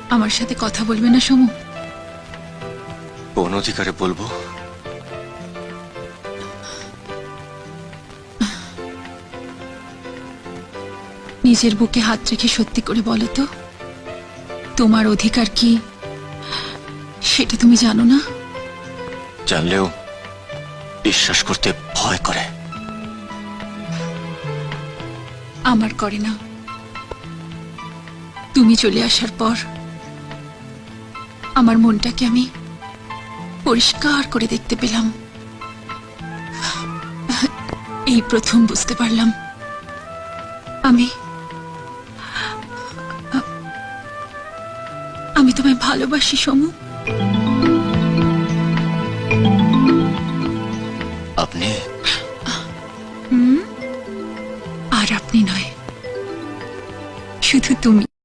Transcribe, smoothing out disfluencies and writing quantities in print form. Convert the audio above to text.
আমার সাথে কথা বলবে না সমু? কোন অধিকারে বলবো? নিজের বুকে হাত রেখে সত্যি করে বলো তো, তোমার অধিকার কি সেটা তুমি জানো না? জানলেও বিশ্বাস করতে ভয় করে। আমার করে না। তুমি চলে আসার পর আমার মনটাকে আমি পরিষ্কার করে দেখতে পেলাম। এই প্রথম বুঝতে পারলাম আমি আমি তোমায় ভালোবাসি সমু।